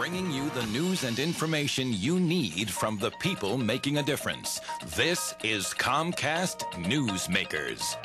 bringing you the news and information you need from the people making a difference. This is Comcast Newsmakers.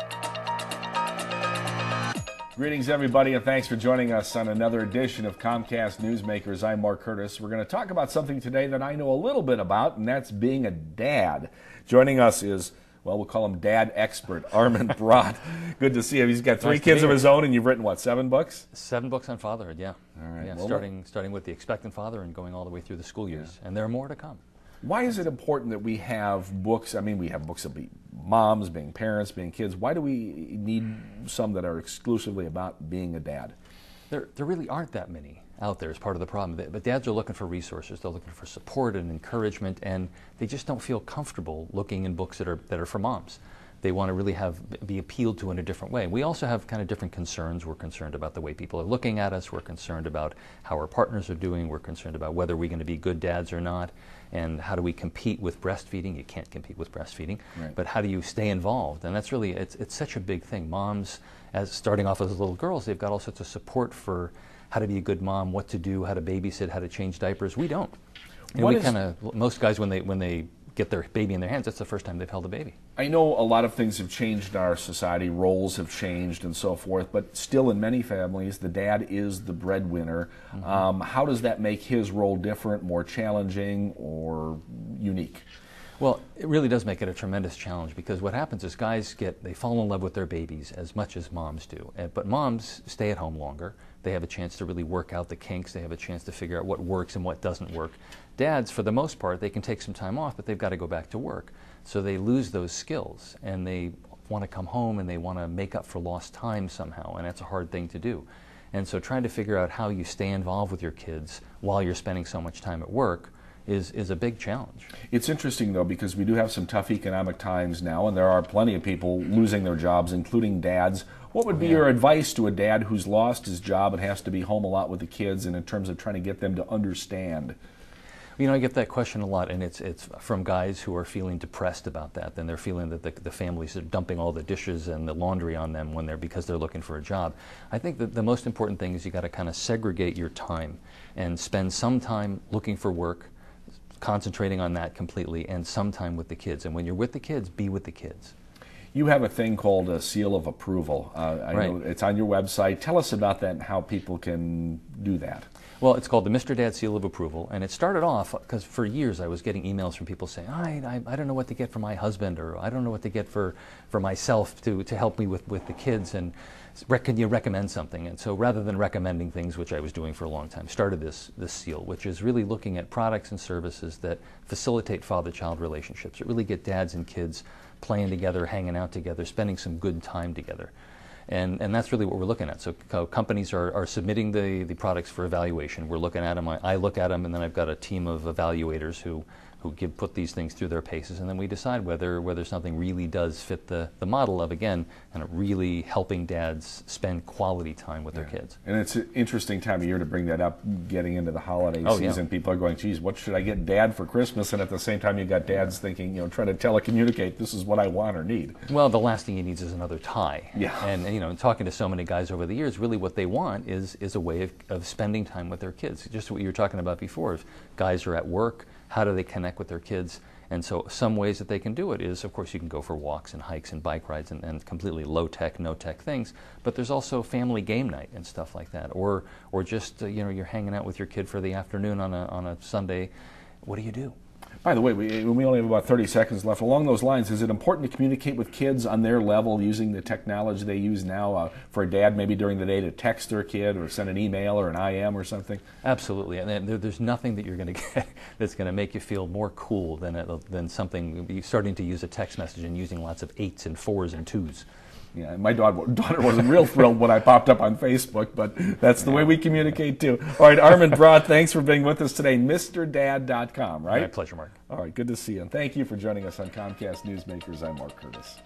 Greetings, everybody, and thanks for joining us on another edition of Comcast Newsmakers. I'm Mark Curtis. We're going to talk about something today that I know a little bit about, and that's being a dad. Joining us is, well, we'll call him dad expert, Armin Brott. Good to see him. He's got three kids of his own, and you've written, what, 7 books? 7 books on fatherhood, yeah. All right. Yeah, well, starting with the expectant father and going all the way through the school years. And there are more to come. Why is it important that we have books? I mean, we have books of moms, being parents, being kids. Why do we need some that are exclusively about being a dad? There really aren't that many out there as part of the problem. But dads are looking for resources. They're looking for support and encouragement, and they just don't feel comfortable looking in books that are for moms. They want to really be appealed to in a different way. We also have kind of different concerns. We're concerned about the way people are looking at us. We're concerned about how our partners are doing. We're concerned about whether we're going to be good dads or not. And how do we compete with breastfeeding? You can't compete with breastfeeding. Right. But how do you stay involved? And that's really, it's such a big thing. Moms, starting off as little girls, they've got all sorts of support for how to be a good mom, what to do, how to babysit, how to change diapers. We don't. And most guys, when they get their baby in their hands, that's the first time they've held a baby. I know a lot of things have changed in our society, roles have changed and so forth, but still in many families, the dad is the breadwinner. Mm-hmm. How does that make his role different, more challenging, or unique? Well, it really does make it a tremendous challenge, because what happens is guys they fall in love with their babies as much as moms do. But moms stay at home longer. They have a chance to really work out the kinks. They have a chance to figure out what works and what doesn't work. Dads, for the most part, they can take some time off, but they've got to go back to work. So they lose those skills, and they want to come home and they want to make up for lost time somehow, and that's a hard thing to do. And so trying to figure out how you stay involved with your kids while you're spending so much time at work is a big challenge. It's interesting, though, because we do have some tough economic times now, and there are plenty of people losing their jobs, including dads. What would be your advice to a dad who's lost his job and has to be home a lot with the kids, and in terms of trying to get them to understand? You know, I get that question a lot, and it's from guys who are feeling depressed about that. Then they're feeling that the families are dumping all the dishes and the laundry on them because they're looking for a job. I think that the most important thing is you got to kind of segregate your time and spend some time looking for work, concentrating on that completely, and some time with the kids. And when you're with the kids, be with the kids. You have a thing called a seal of approval. I know it's on your website. Tell us about that and how people can do that. Well, it's called the Mr. Dad Seal of Approval, and it started off because for years I was getting emails from people saying, I don't know what to get for my husband, or I don't know what to get for myself to help me with the kids, and can you recommend something? And so rather than recommending things, which I was doing for a long time, started this seal, which is really looking at products and services that facilitate father-child relationships, that really get dads and kids playing together, hanging out together, spending some good time together. And that's really what we're looking at. So companies are submitting the products for evaluation. We're looking at them. I look at them, and then I've got a team of evaluators who put these things through their paces, and then we decide whether something really does fit the model of, again, kind of really helping dads spend quality time with their kids. And it's an interesting time of year to bring that up, getting into the holiday season. Yeah. People are going, geez, what should I get dad for Christmas? And at the same time, you've got dads thinking, trying to telecommunicate, this is what I want or need. Well, the last thing he needs is another tie. Yeah. And talking to so many guys over the years, really what they want is a way of spending time with their kids. Just what you were talking about before. If guys are at work, how do they connect with their kids? And so some ways that they can do it is, of course, you can go for walks and hikes and bike rides and completely low-tech, no-tech things, but there's also family game night and stuff like that. Or just, you're hanging out with your kid for the afternoon on a Sunday. What do you do? By the way, we only have about 30 seconds left. Along those lines, is it important to communicate with kids on their level using the technology they use now for a dad maybe during the day to text their kid or send an email or an IM or something? Absolutely. And there's nothing that you're going to get that's going to make you feel more cool than something starting to use a text message and using lots of 8s and 4s and 2s. Yeah, my daughter wasn't real thrilled when I popped up on Facebook, but that's the way we communicate too. All right, Armin Brott, thanks for being with us today. MrDad.com, right? My pleasure, Mark. All right, good to see you. And thank you for joining us on Comcast Newsmakers. I'm Mark Curtis.